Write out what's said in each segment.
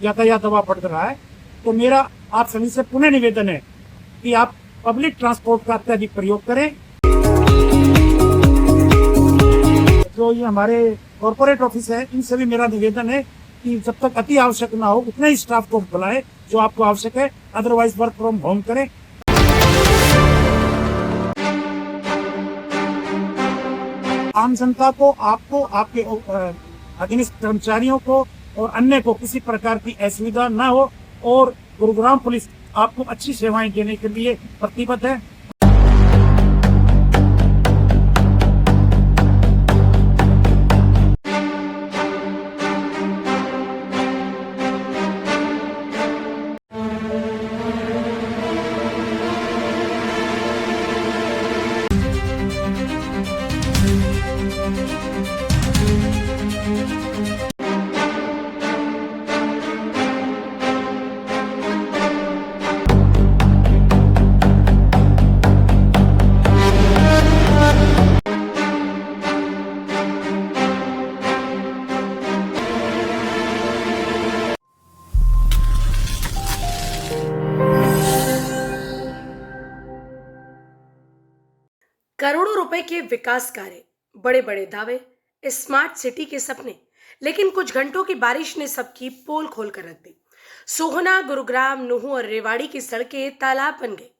यातायात दबाव बढ़ रहा है, तो मेरा आप सभी से पुनः निवेदन है कि आप पब्लिक ट्रांसपोर्ट का अत्यधिक प्रयोग करें। जो ये हमारे कॉर्पोरेट ऑफिस है, इनसे भी मेरा निवेदन है कि जब तक अति आवश्यक ना हो उतने ही स्टाफ को बुलाएं जो आपको आवश्यक है, अदरवाइज वर्क फ्रॉम होम करें। आम जनता को, आपको, आपके अधीनस्थ कर्मचारियों को और अन्य को किसी प्रकार की असुविधा न हो, और गुरुग्राम पुलिस आपको अच्छी सेवाएं देने के लिए प्रतिबद्ध है। करोड़ों रुपए के विकास कार्य, बड़े बड़े दावे, स्मार्ट सिटी के सपने, लेकिन कुछ घंटों की बारिश ने सबकी पोल खोल कर रख दी। सोहना, गुरुग्राम, नूहू और रेवाड़ी की सड़कें तालाब बन गई।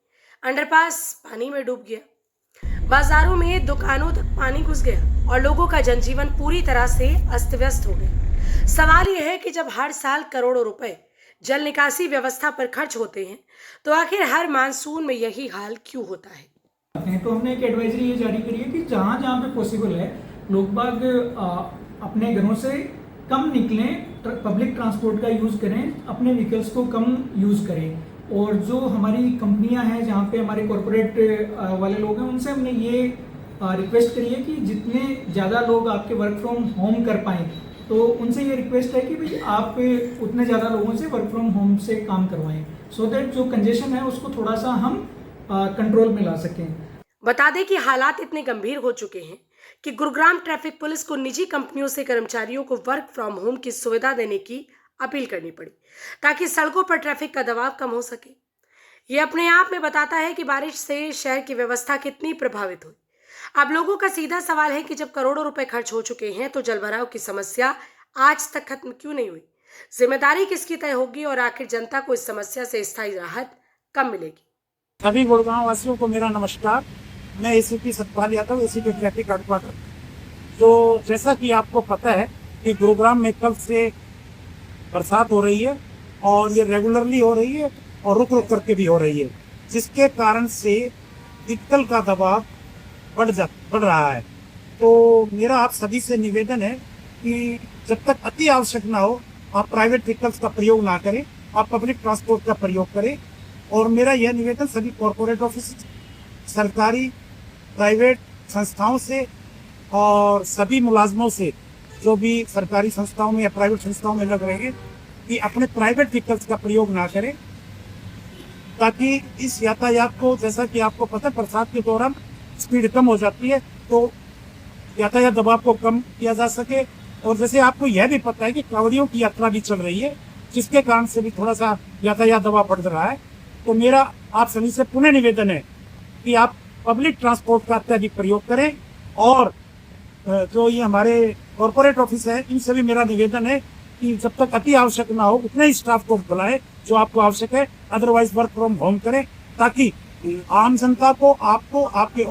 अंडरपास पानी में डूब गया। बाजारों में दुकानों तक पानी घुस गया और लोगों का जनजीवन पूरी तरह से अस्त व्यस्त हो गया। सवाल यह है कि जब हर साल करोड़ों रुपए जल निकासी व्यवस्था पर खर्च होते हैं, तो आखिर हर मानसून में यही हाल क्यों होता है? तो हमने एक एडवाइजरी ये जारी करी है कि जहाँ जहाँ पे पॉसिबल है लोग बाग अपने घरों से कम निकलें, पब्लिक ट्रांसपोर्ट का यूज़ करें, अपने व्हीकल्स को कम यूज़ करें। और जो हमारी कंपनियां हैं, जहाँ पे हमारे कॉरपोरेट वाले लोग हैं, उनसे हमने ये रिक्वेस्ट करी है कि जितने ज़्यादा लोग आपके वर्क फ्रॉम होम कर पाएँ, तो उनसे ये रिक्वेस्ट है कि भाई आप उतने ज़्यादा लोगों से वर्क फ्रॉम होम से काम करवाएं, सो दैट जो कंजेशन है उसको थोड़ा सा हम कंट्रोल में ला सकें। बता दें कि हालात इतने गंभीर हो चुके हैं कि गुरुग्राम ट्रैफिक पुलिस को निजी कंपनियों से कर्मचारियों को वर्क फ्रॉम होम की सुविधा देने की अपील करनी पड़ी, ताकि सड़कों पर ट्रैफिक का दबाव कम हो सके। ये अपने आप में बताता है कि बारिश से शहर की व्यवस्था कितनी प्रभावित हुई। अब लोगों का सीधा सवाल है कि जब करोड़ों रुपए खर्च हो चुके हैं, तो जलभराव की समस्या आज तक खत्म क्यों नहीं हुई? जिम्मेदारी किसकी तय होगी और आखिर जनता को इस समस्या से स्थायी राहत कब मिलेगी? सभी गुरुग्राम वासियों को मेरा नमस्कार। मैं ACP Satpal Yadav, ACP traffic headquarter. तो जैसा कि आपको पता है कि गुरुग्राम में कल से बरसात हो रही है, और ये रेगुलरली हो रही है और रुक रुक करके भी हो रही है, जिसके कारण से व्हीकल का दबाव बढ़ रहा है। तो मेरा आप सभी से निवेदन है कि जब तक अति आवश्यक ना हो, आप प्राइवेट व्हीकल्स का प्रयोग ना करें, आप पब्लिक ट्रांसपोर्ट का प्रयोग करें। और मेरा यह निवेदन सभी कॉर्पोरेट ऑफिस, सरकारी, प्राइवेट संस्थाओं से और सभी मुलाजमों से, जो भी सरकारी संस्थाओं में या प्राइवेट संस्थाओं में लग रहे हैं, कि अपने प्राइवेट व्हीकल्स का प्रयोग ना करें, ताकि इस यातायात को, जैसा कि आपको पता है बरसात के दौरान स्पीड कम हो जाती है, तो यातायात दबाव को कम किया जा सके। और जैसे आपको यह भी पता है कि कांवड़ियों की यात्रा भी चल रही है, जिसके कारण से भी थोड़ा सा यातायात दबाव बढ़ रहा है। तो मेरा आप सभी से पुनः निवेदन है कि आप पब्लिक ट्रांसपोर्ट का अत्यधिक प्रयोग करें। और जो ये हमारे कॉर्पोरेट ऑफिस है, इनसे भी मेरा निवेदन है कि जब तक अति आवश्यक ना हो उतने ही स्टाफ को बुलाएं जो आपको आवश्यक है, अदरवाइज वर्क फ्रॉम होम करें, ताकि आम जनता को, आपको, आपके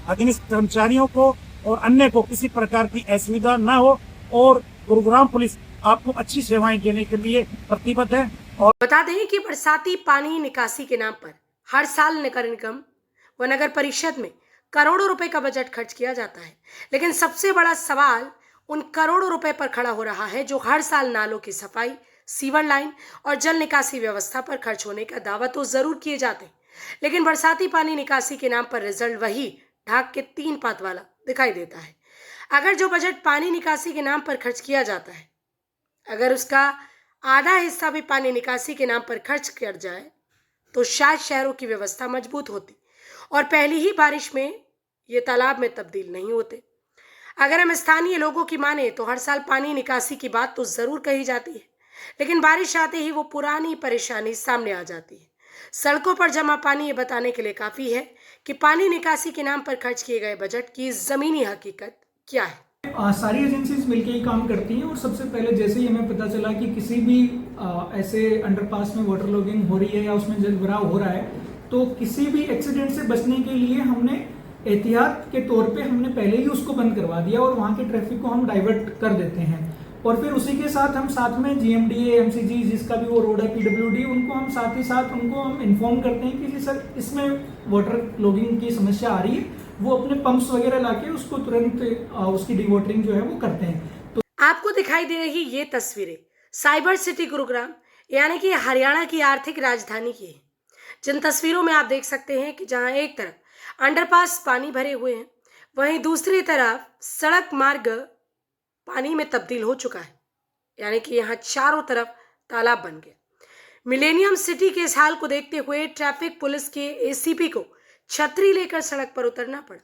अधीनस्थ कर्मचारियों को और अन्य को किसी प्रकार की असुविधा न हो, और गुरुग्राम पुलिस आपको अच्छी सेवाएं देने के लिए प्रतिबद्ध है। और बता दें कि बरसाती पानी निकासी के नाम पर हर साल नगर निगम व नगर परिषद में करोड़ों रुपए का बजट खर्च किया जाता है, लेकिन सबसे बड़ा सवाल उन करोड़ों रुपए पर खड़ा हो रहा है जो हर साल नालों की सफाई, सीवर लाइन और जल निकासी व्यवस्था पर खर्च होने का दावा तो जरूर किए जाते हैं, लेकिन बरसाती पानी निकासी के नाम पर रिजल्ट वही ढाक के 3 पात वाला दिखाई देता है। अगर जो बजट पानी निकासी के नाम पर खर्च किया जाता है, अगर उसका आधा हिस्सा भी पानी निकासी के नाम पर खर्च कर जाए, तो शायद शहरों की व्यवस्था मजबूत होती और पहली ही बारिश में ये तालाब में तब्दील नहीं होते। अगर हम स्थानीय लोगों की माने तो हर साल पानी निकासी की बात तो जरूर कही जाती है, लेकिन बारिश आते ही वो पुरानी परेशानी सामने आ जाती है। सड़कों पर जमा पानी ये बताने के लिए काफी है कि पानी निकासी के नाम पर खर्च किए गए बजट की जमीनी हकीकत क्या है। सारी एजेंसीज मिलकर ही काम करती हैं और सबसे पहले जैसे ही हमें पता चला कि किसी भी ऐसे अंडरपास में वाटर लॉगिंग हो रही है या उसमें जल भराव हो रहा है, तो किसी भी एक्सीडेंट से बचने के लिए हमने एहतियात के तौर पे हमने पहले ही उसको बंद करवा दिया और वहाँ के ट्रैफिक को हम डाइवर्ट कर देते हैं। और फिर उसी के साथ हम साथ में GMDA, MCG जिसका भी वो रोड है, PWD, उनको हम साथ ही साथ उनको हम इन्फॉर्म करते हैं कि जी सर इसमें वाटर लॉगिंग की समस्या आ रही है, वो अपने पंप्स वगैरह लाके उसको तुरंत उसकी डिवॉटरिंग जो है वो करते हैं। तो आपको दिखाई दे रही ये तस्वीरें साइबर सिटी गुरुग्राम यानी कि हरियाणा की आर्थिक राजधानी की है। जिन तस्वीरों में आप देख सकते हैं कि जहां एक तरफ अंडरपास पानी भरे हुए हैं, वहीं दूसरी तरफ सड़क मार्ग पानी में तब्दील हो चुका है, यानी कि यहाँ चारों तरफ तालाब बन गए। मिलेनियम सिटी के इस हाल को देखते हुए ट्रैफिक पुलिस के ACP को छतरी लेकर सड़क पर उतरना पड़ा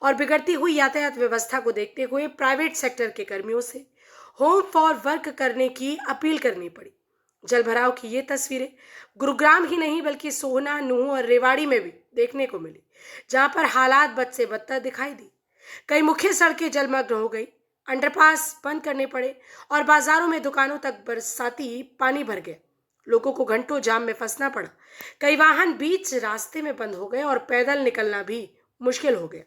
और बिगड़ती हुई यातायात व्यवस्था को देखते हुए प्राइवेट सेक्टर के कर्मियों से होम फॉर वर्क करने की अपील करनी पड़ी। जलभराव की ये तस्वीरें गुरुग्राम ही नहीं बल्कि सोहना, नूंह और रेवाड़ी में भी देखने को मिली, जहां पर हालात बद से बदतर दिखाई दी। कई मुख्य सड़कें जलमग्न हो गई, अंडरपास बंद करने पड़े और बाजारों में दुकानों तक बरसाती पानी भर गया। लोगों को घंटों जाम में फंसना पड़ा, कई वाहन बीच रास्ते में बंद हो गए और पैदल निकलना भी मुश्किल हो गया।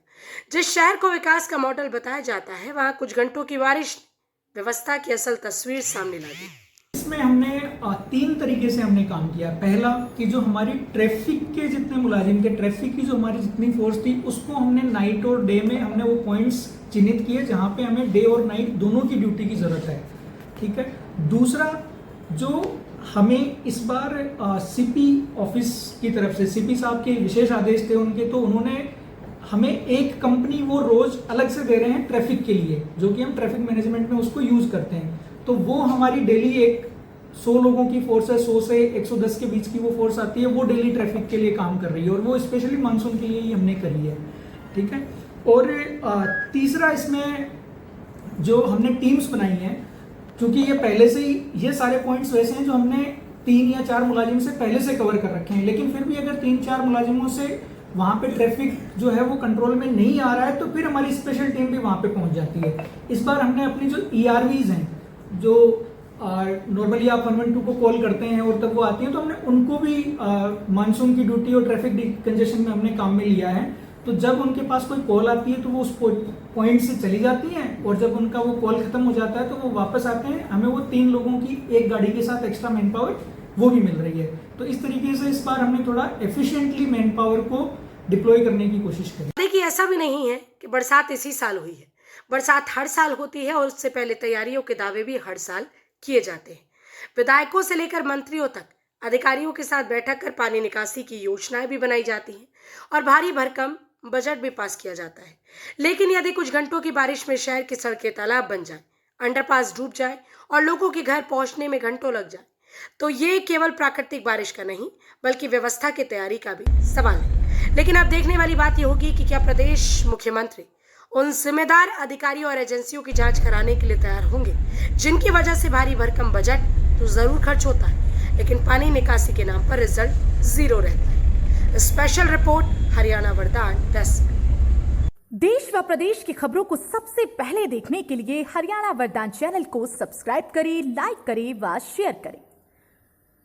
जिस शहर को विकास का मॉडल बताया जाता है, वहां कुछ घंटों की बारिश व्यवस्था की असल तस्वीर सामने ला दी। इसमें हमने 3 तरीके से हमने काम किया। पहला कि जो हमारी ट्रैफिक के जितने मुलाजिम थे, ट्रैफिक की जो हमारी जितनी फोर्स थी, उसको हमने नाइट और डे में हमने वो पॉइंट्स चिन्हित किए जहाँ पे हमें डे और नाइट दोनों की ड्यूटी की जरूरत है। ठीक है। दूसरा, जो हमें इस बार CP ऑफिस की तरफ से CP साहब के विशेष आदेश थे उनके, तो उन्होंने हमें एक कंपनी वो रोज अलग से दे रहे हैं ट्रैफिक के लिए, जो कि हम ट्रैफिक मैनेजमेंट में उसको यूज करते हैं। तो वो हमारी डेली एक 100 लोगों की फोर्स है, 100 से 110 के बीच की वो फोर्स आती है, वो डेली ट्रैफिक के लिए काम कर रही है और वो स्पेशली मानसून के लिए ही हमने करी है। ठीक है। और तीसरा, इसमें जो हमने टीम्स बनाई हैं, क्योंकि ये पहले से ही ये सारे पॉइंट्स वैसे हैं जो हमने 3 या 4 मुलाजिम से पहले से कवर कर रखे हैं, लेकिन फिर भी अगर 3-4 मुलाजिमों से वहाँ पे ट्रैफिक जो है वो कंट्रोल में नहीं आ रहा है, तो फिर हमारी स्पेशल टीम भी वहाँ पे पहुँच जाती है। इस बार हमने अपनी जो ERVs हैं, जो नॉर्मली आप 112 को कॉल करते हैं और तब वो आती हैं, तो हमने उनको भी मानसून की ड्यूटी और ट्रैफिक डिकंजेशन में हमने काम में लिया है। तो जब उनके पास कोई कॉल आती है तो वो उस पॉइंट से चली जाती हैं और जब उनका वो कॉल खत्म हो जाता है तो वो वापस आते हैं। हमें वो 3 लोगों की एक गाड़ी के साथ एक्स्ट्रा मैन पावर वो भी मिल रही है। तो इस तरीके से इस बार हमने थोड़ा एफिशिएंटली मैन पावर को डिप्लॉय करने की कोशिश करी। देखिए, ऐसा भी नहीं है कि बरसात इसी साल हुई है। बरसात हर साल होती है और उससे पहले तैयारियों के दावे भी हर साल किए जाते हैं। विधायकों से लेकर मंत्रियों तक अधिकारियों के साथ बैठक कर पानी निकासी की योजनाएं भी बनाई जाती हैं और भारी भरकम बजट भी पास किया जाता है। लेकिन यदि कुछ घंटों की बारिश में शहर की सड़कें तालाब बन जाए, अंडरपास डूब जाए और लोगों के घर पहुंचने में घंटों लग जाए, तो ये केवल प्राकृतिक बारिश का नहीं बल्कि व्यवस्था की तैयारी का भी सवाल है। लेकिन अब देखने वाली बात यह होगी कि क्या प्रदेश मुख्यमंत्री उन जिम्मेदार अधिकारियों और एजेंसियों की जांच कराने के लिए तैयार होंगे जिनकी वजह से भारी भरकम बजट तो जरूर खर्च होता है, लेकिन पानी निकासी के नाम पर रिजल्ट 0 रहता है। स्पेशल रिपोर्ट, हरियाणा वरदान डेस्क। देश व प्रदेश की खबरों को सबसे पहले देखने के लिए हरियाणा वरदान चैनल को सब्सक्राइब करें, लाइक करें व शेयर करें।